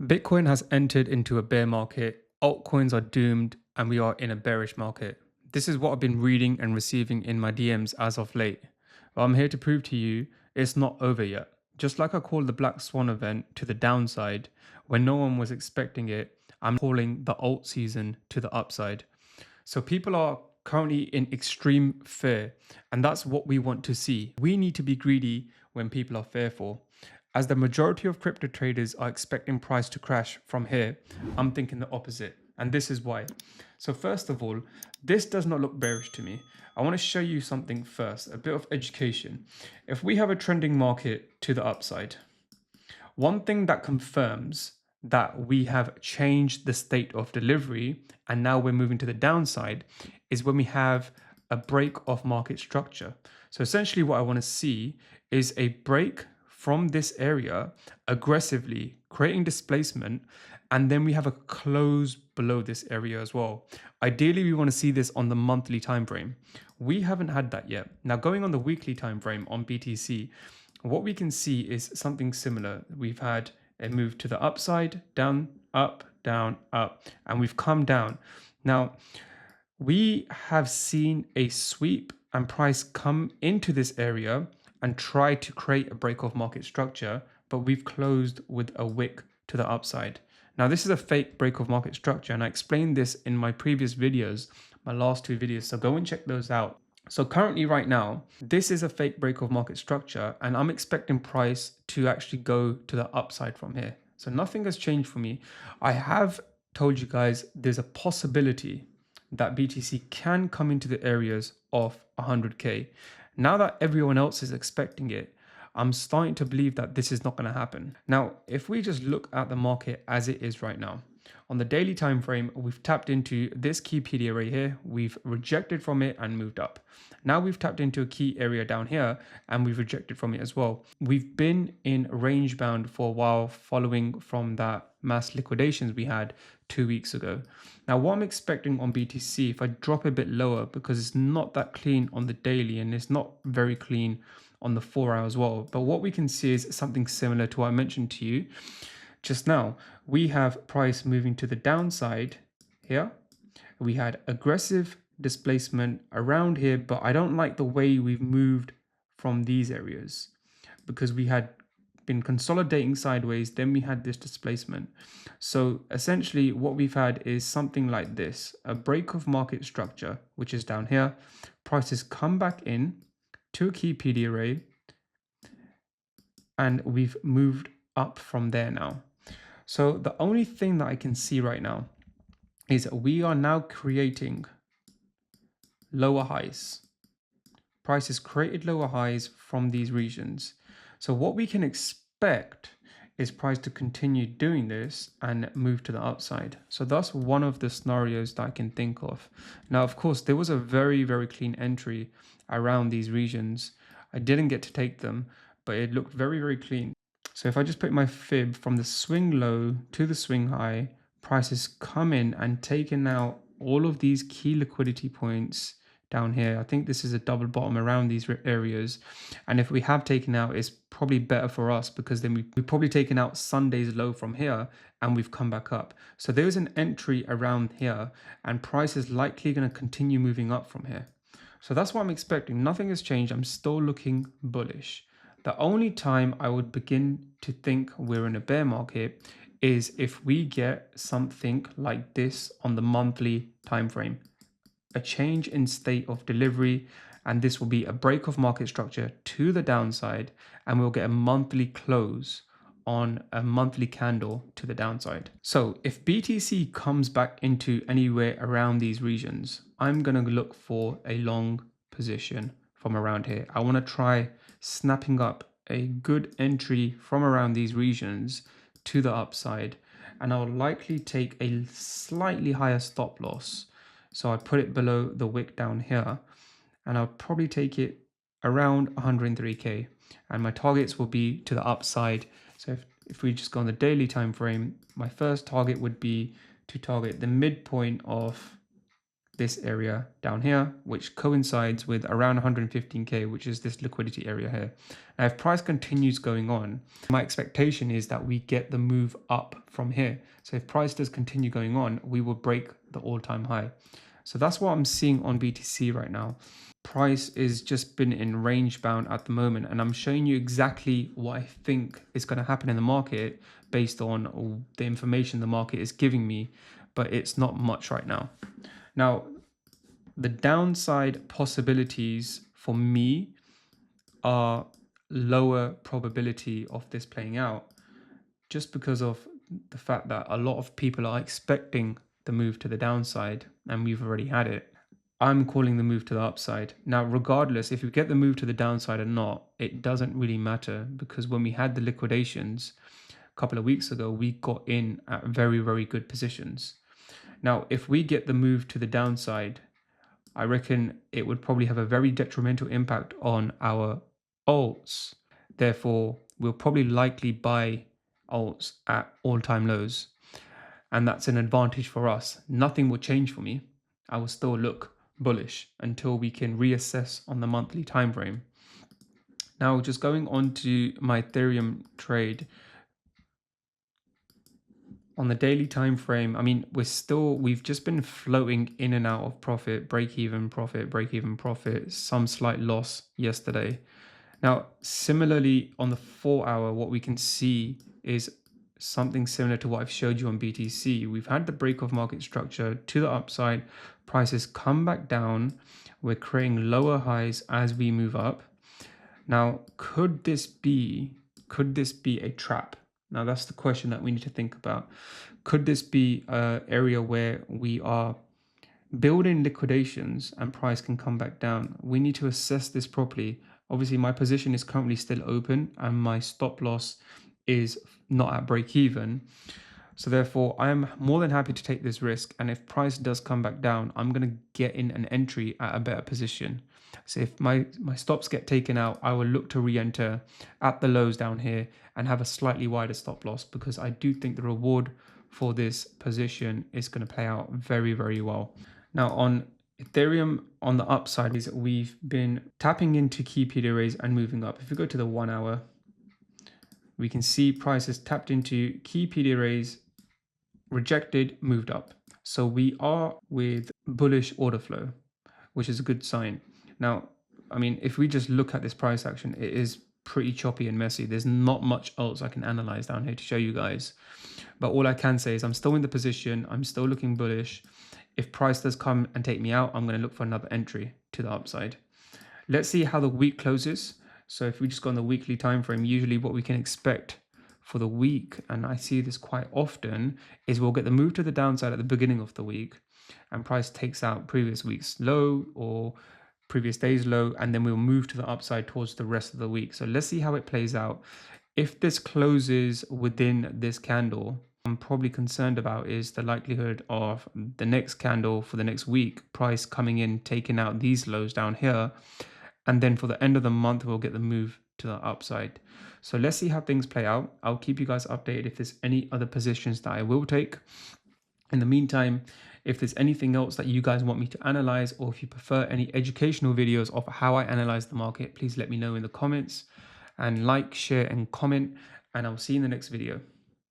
Bitcoin has entered into a bear market, altcoins are doomed, and we are in a bearish market. This is what I've been reading and receiving in my DMs as of late. But I'm here to prove to you it's not over yet. Just like I called the Black Swan event to the downside when no one was expecting it, I'm calling the alt season to the upside. So people are currently in extreme fear, and that's what we want to see. We need to be greedy when people are fearful. As the majority of crypto traders are expecting price to crash from here, I'm thinking the opposite, and this is why. So first of all, this does not look bearish to me. I want to show you something first, a bit of education. If we have a trending market to the upside, one thing that confirms that we have changed the state of delivery and now we're moving to the downside is when we have a break of market structure. So essentially what I want to see is a break from this area aggressively creating displacement, and then we have a close below this area as well. Ideally, we want to see this on the monthly time frame. We haven't had that yet. Now, going on the weekly time frame on BTC, what we can see is something similar. We've had a move to the upside, down, up, and we've come down. Now, we have seen a sweep and price come into this area and try to create a break of market structure, but we've closed with a wick to the upside. Now, this is a fake break of market structure, and I explained this in my previous videos, my last two videos, so go and check those out. So currently right now, this is a fake break of market structure, and I'm expecting price to actually go to the upside from here. So nothing has changed for me. I have told you guys there's a possibility that BTC can come into the areas of 100K. Now that everyone else is expecting it, I'm starting to believe that this is not going to happen. Now, if we just look at the market as it is right now, on the daily time frame, we've tapped into this key PD right here. We've rejected from it and moved up. Now we've tapped into a key area down here and we've rejected from it as well. We've been in range bound for a while following from that mass liquidations we had 2 weeks ago. Now what I'm expecting on BTC, if I drop a bit lower, because it's not that clean on the daily and it's not very clean on the 4 hour as well. But what we can see is something similar to what I mentioned to you just now. We have price moving to the downside here. We had aggressive displacement around here, but I don't like the way we've moved from these areas because we had been consolidating sideways, then we had this displacement. So essentially what we've had is something like this, a break of market structure, which is down here. Prices come back in to a key PD array, and we've moved up from there now. So the only thing that I can see right now is we are now creating lower highs. Prices created lower highs from these regions. So what we can expect is price to continue doing this and move to the upside. So that's one of the scenarios that I can think of. Now, of course, there was a very, very clean entry around these regions. I didn't get to take them, but it looked very, very clean. So if I just put my fib from the swing low to the swing high, prices come in and taken out all of these key liquidity points down here. I think this is a double bottom around these areas. And if we have taken out, it's probably better for us because then we've probably taken out Sunday's low from here and we've come back up. So there's an entry around here and price is likely going to continue moving up from here. So that's what I'm expecting. Nothing has changed. I'm still looking bullish. The only time I would begin to think we're in a bear market is if we get something like this on the monthly time frame, a change in state of delivery, and this will be a break of market structure to the downside, and we'll get a monthly close on a monthly candle to the downside. So if BTC comes back into anywhere around these regions, I'm going to look for a long position from around here. I want to try snapping up a good entry from around these regions to the upside, and I'll likely take a slightly higher stop loss. So I put it below the wick down here, and I'll probably take it around 103K, and my targets will be to the upside. So if we just go on the daily time frame, my first target would be to target the midpoint of this area down here, which coincides with around 115k, which is this liquidity area here. Now, if price continues going on, my expectation is that we get the move up from here. So if price does continue going on, we will break the all-time high. So that's what I'm seeing on BTC right now. Price is just been in range bound at the moment, and I'm showing you exactly what I think is going to happen in the market based on the information the market is giving me, but it's not much right now. Now, the downside possibilities for me are lower probability of this playing out, just because of the fact that a lot of people are expecting the move to the downside, and we've already had it. I'm calling the move to the upside. Now, regardless, if we get the move to the downside or not, it doesn't really matter, because when we had the liquidations a couple of weeks ago, we got in at very, very good positions. Now, if we get the move to the downside, I reckon it would probably have a very detrimental impact on our alts. Therefore, we'll probably likely buy alts at all-time lows. And that's an advantage for us. Nothing will change for me. I will still look bullish until we can reassess on the monthly time frame. Now, just going on to my Ethereum trade. On the daily time frame, I mean, we've just been floating in and out of profit, break even profit, some slight loss yesterday. Now, similarly on the 4 hour, what we can see is something similar to what I've showed you on BTC. We've had the break of market structure to the upside, prices come back down, we're creating lower highs as we move up. Now, could this be a trap? Now, that's the question that we need to think about. Could this be an area where we are building liquidations and price can come back down? We need to assess this properly. Obviously, my position is currently still open and my stop loss is not at break even. So therefore, I am more than happy to take this risk. And if price does come back down, I'm going to get in an entry at a better position. So if my stops get taken out, I will look to re-enter at the lows down here and have a slightly wider stop loss, because I do think the reward for this position is going to play out very, very well. Now on Ethereum, on the upside, is we've been tapping into key PD arrays and moving up. If we go to the 1 hour, we can see prices tapped into key PD arrays, rejected, moved up. So we are with bullish order flow, which is a good sign. Now, I mean, if we just look at this price action, it is pretty choppy and messy. There's not much else I can analyze down here to show you guys. But all I can say is I'm still in the position. I'm still looking bullish. If price does come and take me out, I'm going to look for another entry to the upside. Let's see how the week closes. So if we just go on the weekly time frame, usually what we can expect for the week, and I see this quite often, is we'll get the move to the downside at the beginning of the week and price takes out previous week's low or previous day's low, and then we'll move to the upside towards the rest of the week. So let's see how it plays out. If this closes within this candle, I'm probably concerned about is the likelihood of the next candle for the next week, price coming in, taking out these lows down here. And then for the end of the month, we'll get the move to the upside. So let's see how things play out. I'll keep you guys updated if there's any other positions that I will take. In the meantime, if there's anything else that you guys want me to analyze, or if you prefer any educational videos of how I analyze the market, please let me know in the comments, and like, share, and comment, and I'll see you in the next video.